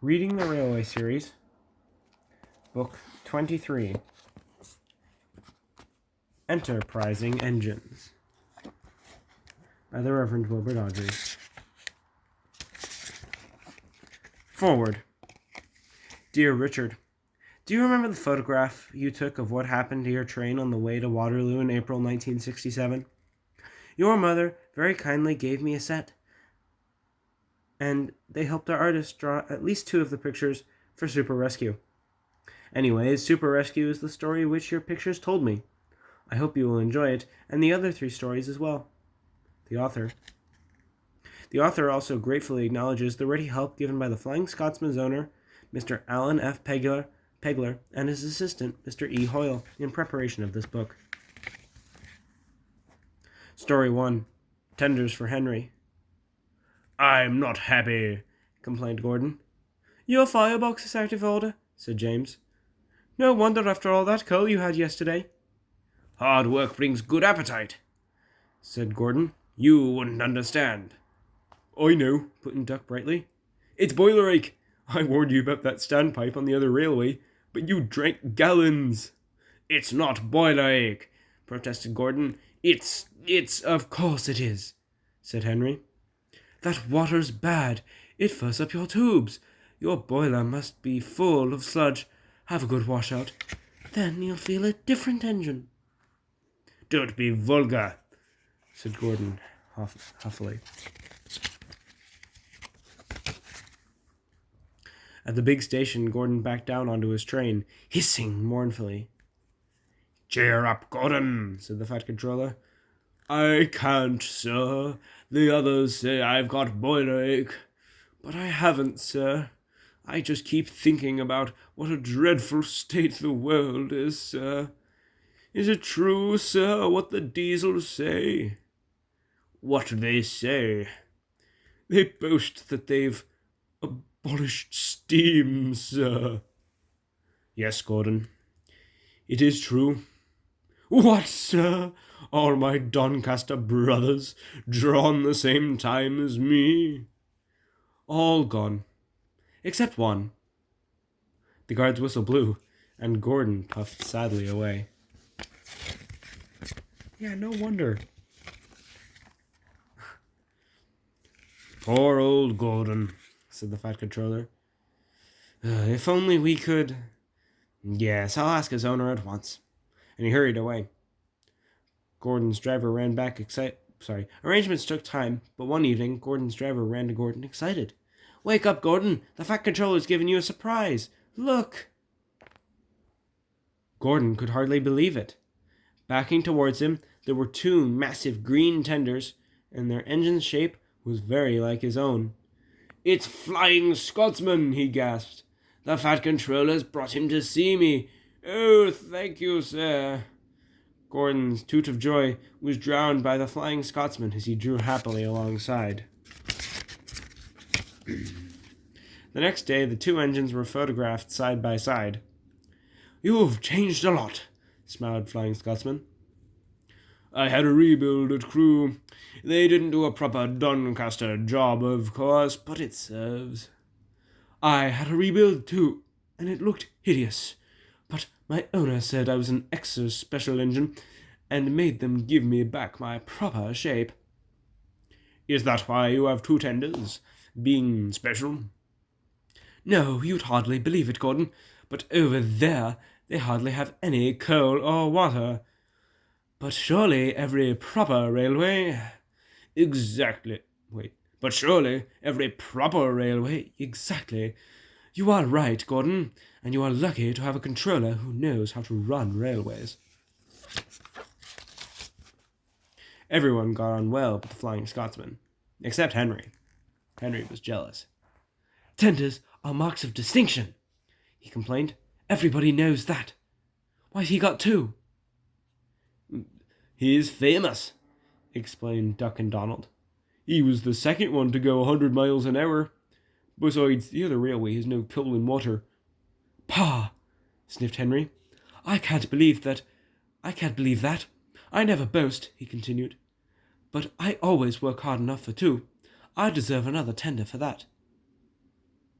Reading the Railway Series, Book 23, Enterprising Engines, by the Reverend Wilbur Audrey. Forward. Dear Richard, do you remember the photograph you took of what happened to your train on the way to Waterloo in April 1967? Your mother very kindly gave me a set, and they helped our artist draw at least 2 of the pictures for Super Rescue. Anyways, Super Rescue is the story which your pictures told me. I hope you will enjoy it, and the other 3 stories as well. The author. The author also gratefully acknowledges the ready help given by the Flying Scotsman's owner, Mr. Alan F. Pegler, and his assistant, Mr. E. Hoyle, in preparation of this book. Story 1. Tenders for Henry. "I'm not happy," complained Gordon. "Your firebox is out of order," said James. "No wonder after all that coal you had yesterday." "Hard work brings good appetite," said Gordon. "You wouldn't understand." "I know," put in Duck brightly. "It's boiler ache. I warned you about that standpipe on the other railway, but you drank gallons." "It's not boiler ache," protested Gordon. It's Of course it is," said Henry. "That water's bad. It fills up your tubes. Your boiler must be full of sludge. Have a good washout. Then you'll feel a different engine." "Don't be vulgar," said Gordon huffily. At the big station, Gordon backed down onto his train, hissing mournfully. "Cheer up, Gordon," said the Fat Controller. "I can't, sir. The others say I've got boiler ache. But I haven't, sir. I just keep thinking about what a dreadful state the world is, sir. Is it true, sir, what the diesels say?" "What do they say?" "They boast that they've abolished steam, sir." "Yes, Gordon, it is true." "What, sir? All my Doncaster brothers drawn the same time as me?" "All gone, except one." The guard's whistle blew, and Gordon puffed sadly away. Yeah, no wonder. "Poor old Gordon," said the Fat Controller. "If only we could—" "Yes, I'll ask his owner at once." And he hurried away. Gordon's driver ran back Arrangements took time, but one evening, Gordon's driver ran to Gordon excited. "Wake up, Gordon! The Fat Controller's giving you a surprise! Look!" Gordon could hardly believe it. Backing towards him, there were 2 massive green tenders, and their engine's shape was very like his own. "It's Flying Scotsman," he gasped. "The Fat Controller's brought him to see me. Oh, thank you, sir." Gordon's toot of joy was drowned by the Flying Scotsman as he drew happily alongside. The next day, the 2 engines were photographed side by side. "You've changed a lot," smiled Flying Scotsman. "I had a rebuild at Crewe. They didn't do a proper Doncaster job, of course, but it serves." "I had a rebuild too, and it looked hideous. But my owner said I was an extra special engine, and made them give me back my proper shape." "Is that why you have 2 tenders? Being special?" "No, you'd hardly believe it, Gordon, but over there they hardly have any coal or water. But surely every proper railway—" "Exactly. But surely every proper railway—" "Exactly. You are right, Gordon, and you are lucky to have a controller who knows how to run railways." Everyone got on well with the Flying Scotsman, except Henry. Henry was jealous. "Tenders are marks of distinction," he complained. "Everybody knows that. Why's he got 2? "He's famous," explained Duck and Donald. "He was the second one to go 100 miles an hour. Besides, the other railway has no coal and water." "Pah!" sniffed Henry. I can't believe that. I never boast," he continued. "But I always work hard enough for 2. I deserve another tender for that."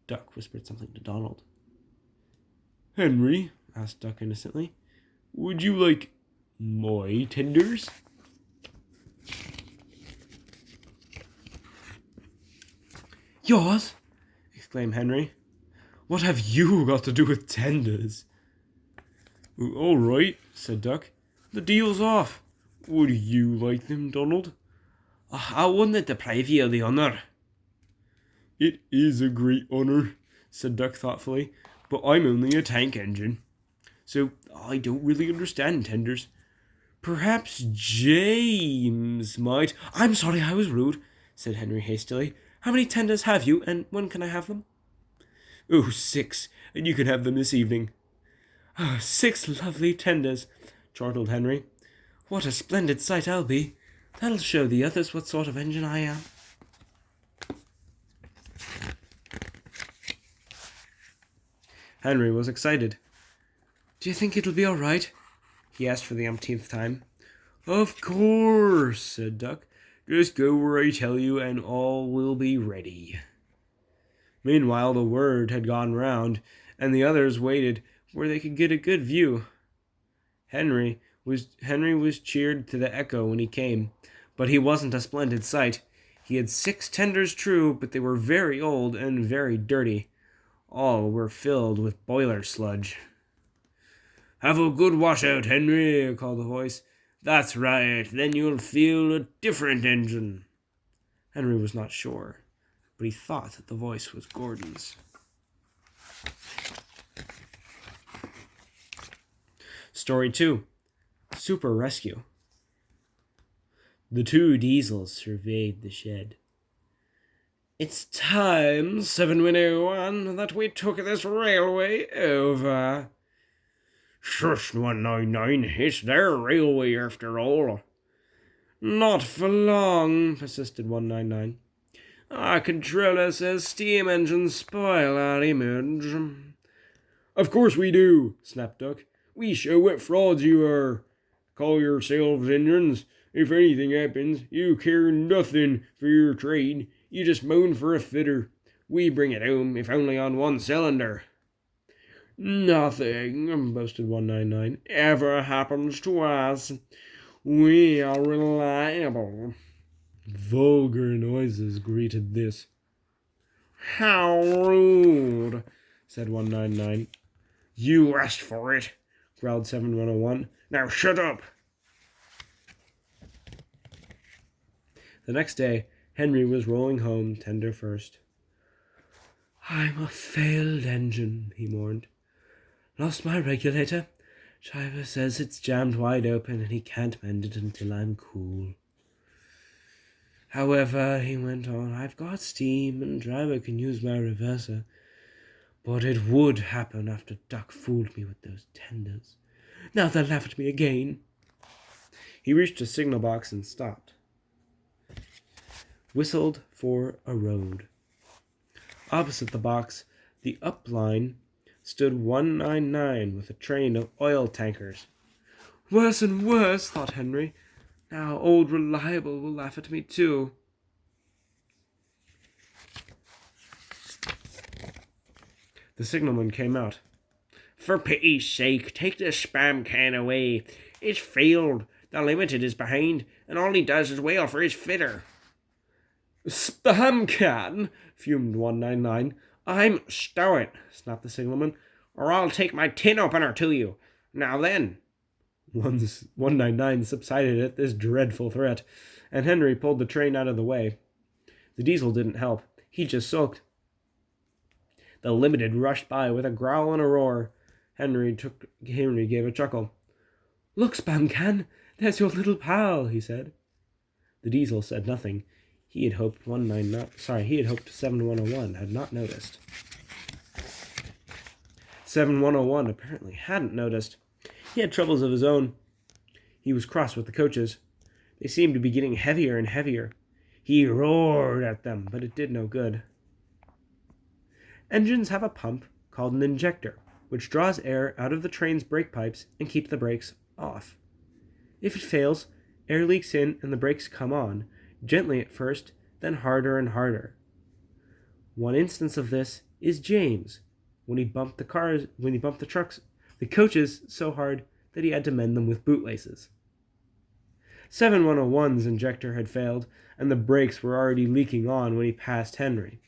Duck whispered something to Donald. "Henry," asked Duck innocently, "would you like my tenders?" "Yours?" exclaimed Henry. "What have you got to do with tenders?" "All right," said Duck. "The deal's off. Would you like them, Donald?" "I wouldn't deprive you of the honour." "It is a great honor," said Duck thoughtfully, "but I'm only a tank engine, so I don't really understand tenders. "Perhaps James might—" "I'm sorry I was rude," said Henry hastily. "How many tenders have you, and when can I have them?" "Oh, 6, and you can have them this evening." "Oh, 6 lovely tenders," chortled Henry. "What a splendid sight I'll be. That'll show the others what sort of engine I am." Henry was excited. "Do you think it'll be all right?" he asked for the umpteenth time. "Of course," said Duck. "Just go where I tell you, and all will be ready." Meanwhile, the word had gone round, and the others waited where they could get a good view. Henry was cheered to the echo when he came, but he wasn't a splendid sight. He had 6 tenders true, but they were very old and very dirty. All were filled with boiler sludge. "Have a good washout, Henry," called a voice. "That's right, then you'll feel a different engine." Henry was not sure, but he thought that the voice was Gordon's. Story 2. Super Rescue. The 2 Diesels surveyed the shed. "It's time, 7101, that we took this railway over." "Shush, 199, it's their railway after all." "Not for long," persisted 199. "Our controller says steam engines spoil our image." "Of course we do," snapped Duck. "We show what frauds you are. Call yourselves engines. If anything happens, you care nothing for your trade. You just moan for a fitter. We bring it home, if only on 1 cylinder." "Nothing," boasted 199, "ever happens to us. We are reliable." Vulgar noises greeted this. "How rude," said 199. "You asked for it," growled 7101. "Now shut up." The next day, Henry was rolling home, tender first. "I'm a failed engine," he mourned. "Lost my regulator. Driver says it's jammed wide open and he can't mend it until I'm cool. However," he went on, "I've got steam and driver can use my reverser. But it would happen after Duck fooled me with those tenders. Now they'll laugh at me again." He reached a signal box and stopped. Whistled for a road. Opposite the box, the up line, stood 199 with a train of oil tankers. "Worse and worse," thought Henry. "Now old Reliable will laugh at me too." The signalman came out. "For pity's sake, take the spam can away. It's failed. The limited is behind, and all he does is wail for his fitter." "Spam can?" fumed 199. "I'm stow it," snapped the signalman, "or I'll take my tin opener to you. Now then." 199 subsided at this dreadful threat, and Henry pulled the train out of the way. The Diesel didn't help. He just sulked. The Limited rushed by with a growl and a roar. Henry gave a chuckle. "Look, Spam Can, there's your little pal," he said. The Diesel said nothing. He had hoped 7101 had not noticed. 7101 apparently hadn't noticed. He had troubles of his own. He was cross with the coaches. They seemed to be getting heavier and heavier. He roared at them, but it did no good. Engines have a pump called an injector, which draws air out of the train's brake pipes and keeps the brakes off. If it fails, air leaks in and the brakes come on, gently at first, then harder and harder. One instance of this is James, when he bumped the coaches so hard that he had to mend them with bootlaces. 7101's injector had failed, and the brakes were already leaking on when he passed Henry.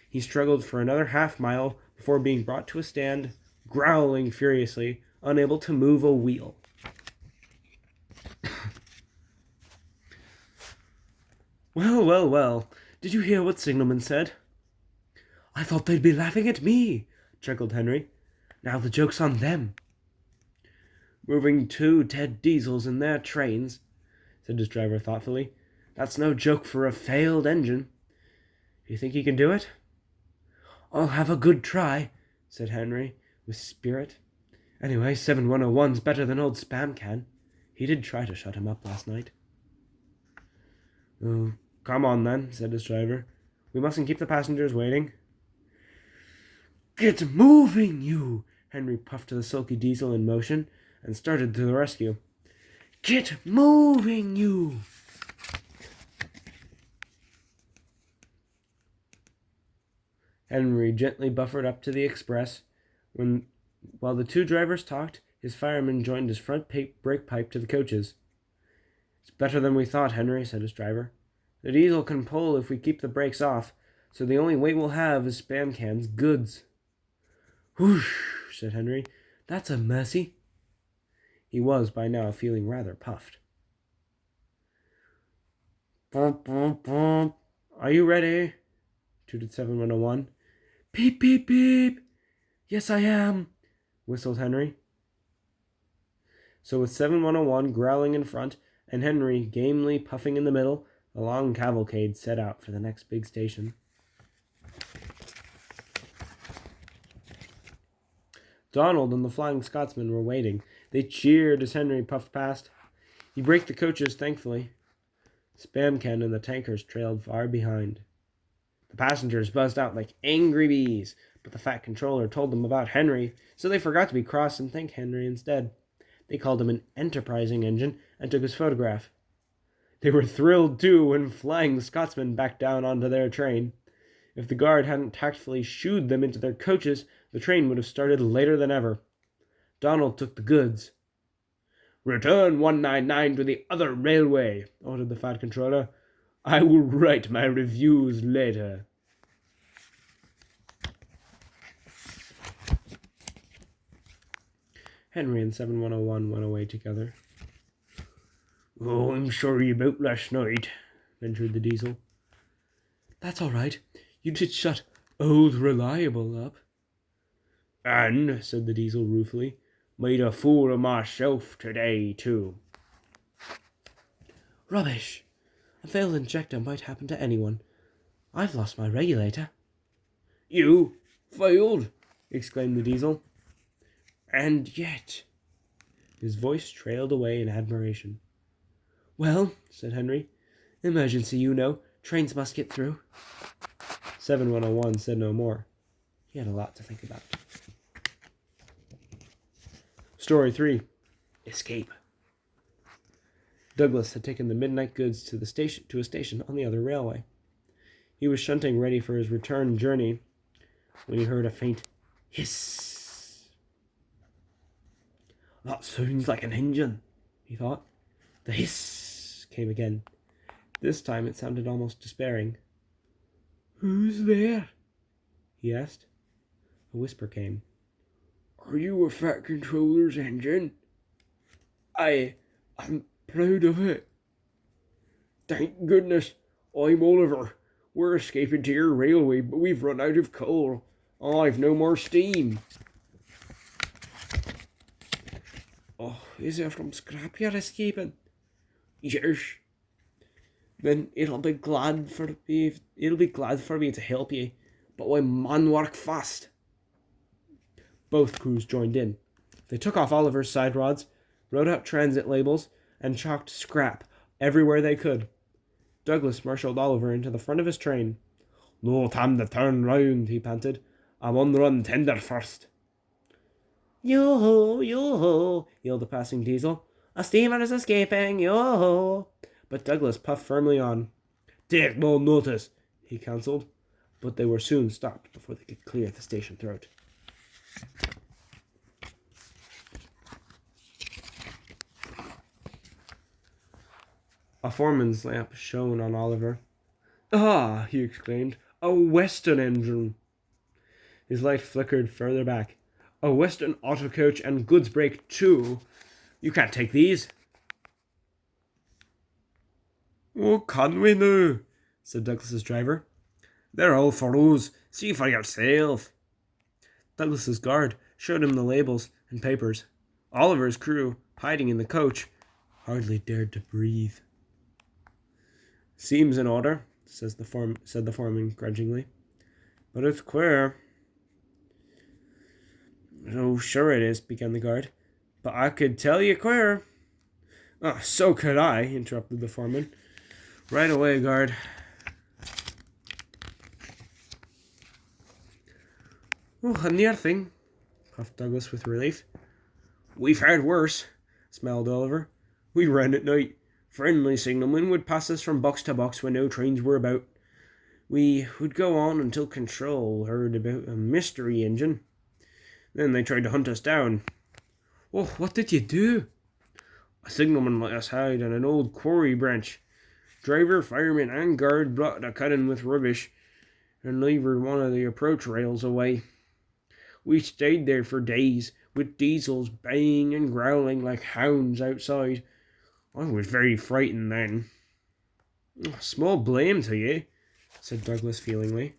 He struggled for another half-mile before being brought to a stand, growling furiously, unable to move a wheel. Well, did you hear what Signalman said? I thought they'd be laughing at me, chuckled Henry. Now the joke's on them. Moving 2 dead diesels in their trains, said his driver thoughtfully. That's no joke for a failed engine. Do you think you can do it? I'll have a good try, said Henry, with spirit. Anyway, 7101's better than old Spamcan. He did try to shut him up last night. Oh, come on then, said his driver. We mustn't keep the passengers waiting. Get moving, you! Henry puffed to the sulky diesel in motion and started to the rescue. Get moving, you! Henry gently buffered up to the express. While the 2 drivers talked, his fireman joined his front brake pipe to the coaches. It's better than we thought, Henry, said his driver. The diesel can pull if we keep the brakes off, so the only weight we'll have is Spamcan's goods. Whoosh, said Henry. That's a mercy. He was, by now, feeling rather puffed. Bump, bump, bump. Are you ready? Tooted 7101. Beep, beep, beep. Yes, I am, whistled Henry. So with 7101 growling in front and Henry gamely puffing in the middle, the long cavalcade set out for the next big station. Donald and the Flying Scotsman were waiting. They cheered as Henry puffed past. He braked the coaches thankfully. Spamcan and the tankers trailed far behind. The passengers buzzed out like angry bees, but the fat controller told them about Henry, so they forgot to be cross and thanked Henry instead. They called him an enterprising engine and took his photograph. They were thrilled, too, when Flying Scotsman backed down onto their train. If the guard hadn't tactfully shooed them into their coaches, the train would have started later than ever. Donald took the goods. Return 199 to the other railway, ordered the fat controller. I will write my reviews later. Henry and 7101 went away together. Oh, I'm sorry about last night, ventured the diesel. That's all right. You did shut Old Reliable up. And, said the diesel ruefully, made a fool of myself today, too. Rubbish. A failed injector might happen to anyone. I've lost my regulator. You? Failed? Exclaimed the diesel. And yet... His voice trailed away in admiration. Well, said Henry. Emergency, you know. Trains must get through. 7101 said no more. He had a lot to think about. Story 3. Escape. Douglas had taken the midnight goods to a station on the other railway. He was shunting ready for his return journey when he heard a faint hiss. That sounds like an engine, he thought. The hiss came again. This time it sounded almost despairing. Who's there? He asked. A whisper came. Are you a Fat Controller's engine? I'm proud of it. Thank goodness. I'm Oliver. We're escaping to your railway, but we've run out of coal. I've no more steam. Oh, is it from scrap you're escaping? Yes. Then it'll be glad for me to help you, but we mun work fast. Both crews joined in. They took off Oliver's side rods, wrote out transit labels, and chalked scrap everywhere they could. Douglas marshalled Oliver into the front of his train. No time to turn round, he panted. I'm on the run tender first. Yo-ho, yo-ho, yelled the passing diesel. A steamer is escaping, yo-ho. But Douglas puffed firmly on. Take no notice, he counselled. but they were soon stopped before they could clear the station throat. A foreman's lamp shone on Oliver. "Ah!" he exclaimed. "A Western engine!" His light flickered further back. "A Western auto coach and goods brake, too! You can't take these!" "Oh, can we now?" said Douglas's driver. "They're all for us. See for yourself." Douglas's guard showed him the labels and papers. Oliver's crew, hiding in the coach, hardly dared to breathe. "Seems in order," said the foreman grudgingly. "But it's queer." "Oh, sure it is," began the guard. "But I could tell you queer." "Oh, so could I," interrupted the foreman. "Right away, guard." "Oh, a near thing," puffed Douglas with relief. "We've had worse," smiled Oliver. "We ran at night. Friendly signalmen would pass us from box to box when no trains were about. We would go on until Control heard about a mystery engine. Then they tried to hunt us down." "Oh, what did you do?" "A signalman let us hide in an old quarry branch. Driver, fireman, and guard brought the cutting with rubbish and levered one of the approach rails away. We stayed there for days, with diesels baying and growling like hounds outside. I was very frightened then." "Small blame to you," said Douglas feelingly.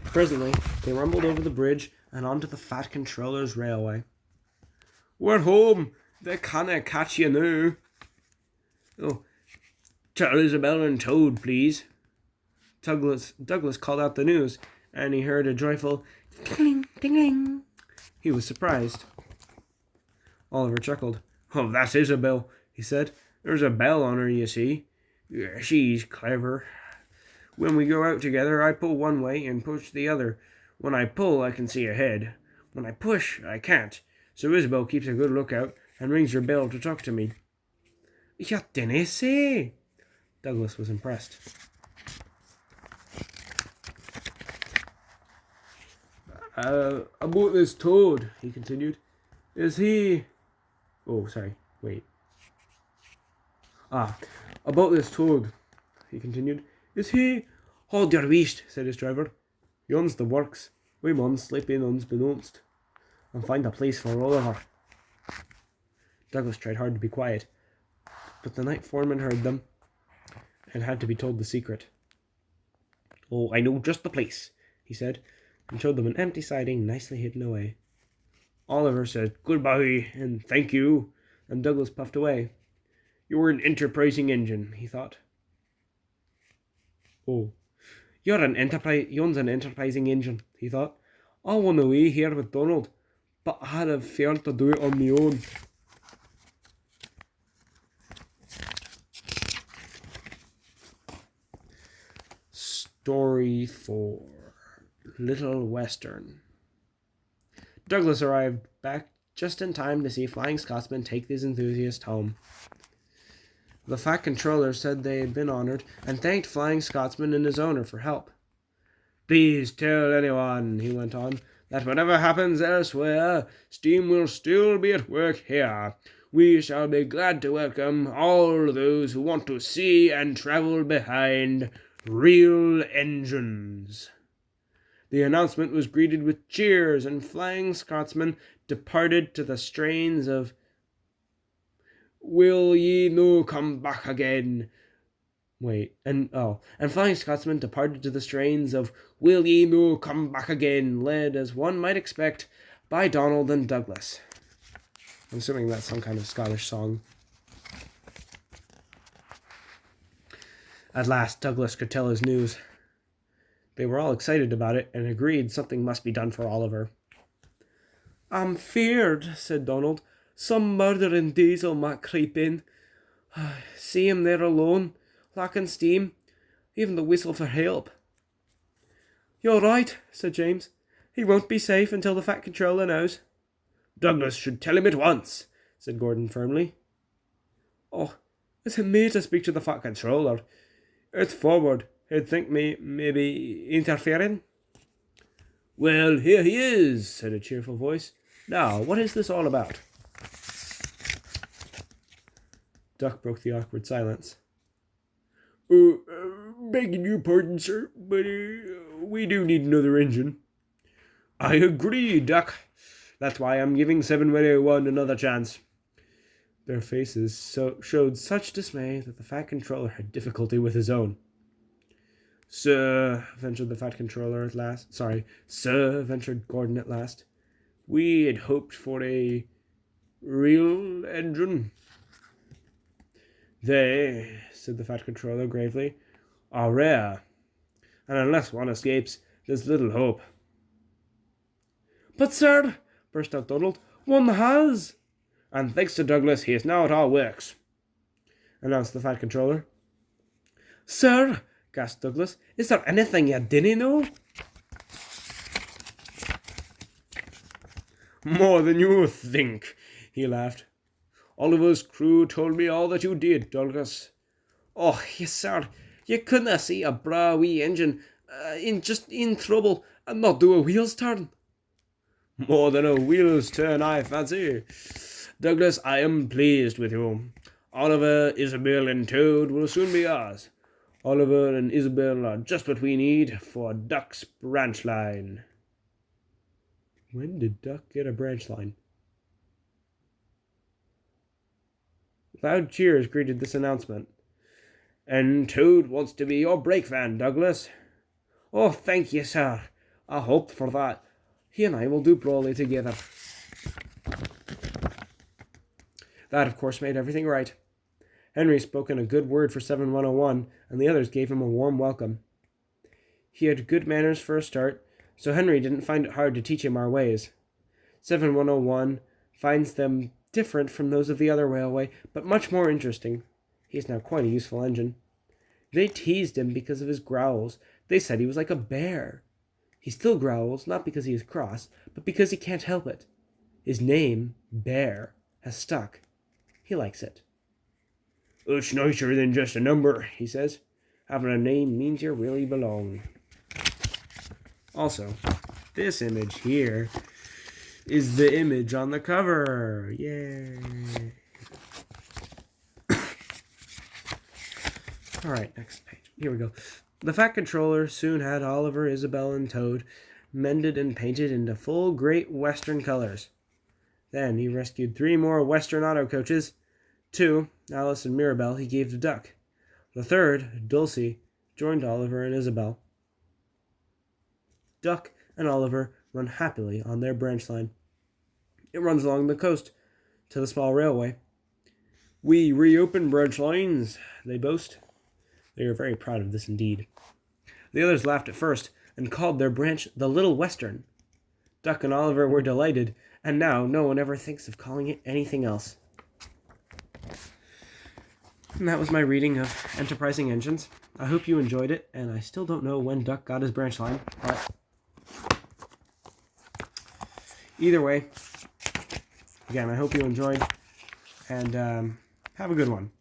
Presently, they rumbled over the bridge and onto the Fat Controller's railway. "We're home! They canna catch you now." "Oh, tell Isabel and Toad, please." Douglas called out the news, and he heard a joyful "Ding-ling, ding-ling." He was surprised. Oliver chuckled. "Oh, that's Isabel," he said. "There's a bell on her, you see. Yeah, she's clever. When we go out together, I pull one way and push the other. When I pull, I can see ahead. When I push, I can't. So Isabel keeps a good lookout and rings her bell to talk to me." "You dinna say!" Douglas was impressed. "About this Toad," he continued. "Is he..." "Oh, sorry, wait. About this Toad," he continued. "Is he..." "Hold your beast," said his driver. "Yon's the works. We mun slip in unbeknownst and find a place for Oliver." Douglas tried hard to be quiet, but the night foreman heard them and had to be told the secret. "Oh, I know just the place," he said, and showed them an empty siding nicely hidden away. Oliver said "Goodbye" and "Thank you," and Douglas puffed away. "You're an enterprising engine," he thought. "Oh, yon's an enterprising engine," he thought. "I won away here with Donald, but I had a fear to do it on my own." Story 4. Little Western. Douglas arrived back just in time to see Flying Scotsman take these enthusiasts home. The Fat Controller said they had been honoured and thanked Flying Scotsman and his owner for help. "Please tell anyone," he went on, "that whatever happens elsewhere, steam will still be at work here. We shall be glad to welcome all those who want to see and travel behind real engines." The announcement was greeted with cheers, and Flying Scotsman departed to the strains of "Will ye no come back again?" And Flying Scotsman departed to the strains of "Will ye no come back again?" led, as one might expect, by Donald and Douglas. I'm assuming that's some kind of Scottish song. At last, Douglas could tell his news. They were all excited about it and agreed something must be done for Oliver. "I'm feared," said Donald. "Some murdering diesel might creep in. See him there alone, lacking steam, even the whistle for help." "You're right," said James. "He won't be safe until the Fat Controller knows." "Douglas should tell him at once," said Gordon firmly. Oh, it's me to speak to the Fat Controller. It's forward. He'd think me maybe interfering. Well, here he is, said a cheerful voice. Now, what is this all about? Duck broke the awkward silence. Begging your pardon, sir, but we do need another engine. I agree, Duck. That's why I'm giving 7101 another chance. Their faces showed such dismay that the Fat Controller had difficulty with his own. Sir, ventured the Fat Controller at last. Sir, ventured Gordon at last. We had hoped for a real engine. They, said the Fat Controller gravely, are rare, and unless one escapes, there's little hope. But, sir, burst out Donald, one has. And thanks to Douglas, he is now at our works, announced the Fat Controller. Sir, gasped Douglas, is there anything you didn't know? More than you think, he laughed. Oliver's crew told me all that you did, Douglas. Oh, yes, sir, you couldn't see a bra wee engine in trouble and not do a wheels turn. More than a wheels turn, I fancy. Douglas, I am pleased with you. Oliver, Isabel, and Toad will soon be ours. Oliver and Isabel are just what we need for Duck's branch line. When did Duck get a branch line? Loud cheers greeted this announcement. And Toad wants to be your brake van, Douglas. Oh, thank you, sir. I hoped for that. He and I will do brawly together. That, of course, made everything right. Henry spoke in a good word for 7101, and the others gave him a warm welcome. He had good manners for a start, so Henry didn't find it hard to teach him our ways. 7101 finds them different from those of the other railway, but much more interesting. He is now quite a useful engine. They teased him because of his growls. They said he was like a bear. He still growls, not because he is cross, but because he can't help it. His name, Bear, has stuck. He likes it. It's nicer than just a number, he says. Having a name means you really belong. Also, this image here is the image on the cover. Yay! Alright, next page. Here we go. The Fat Controller soon had Oliver, Isabel, and Toad mended and painted into full great Western colors. Then he rescued 3 more Western auto coaches. 2, Alice and Mirabelle, he gave to Duck. The 3rd, Dulcie, joined Oliver and Isabel. Duck and Oliver run happily on their branch line. It runs along the coast to the small railway. We reopen branch lines, they boast. They are very proud of this indeed. The others laughed at first and called their branch the Little Western. Duck and Oliver were delighted, and now no one ever thinks of calling it anything else. And that was my reading of Enterprising Engines. I hope you enjoyed it, and I still don't know when Duck got his branch line, but either way, again, I hope you enjoyed, and have a good one.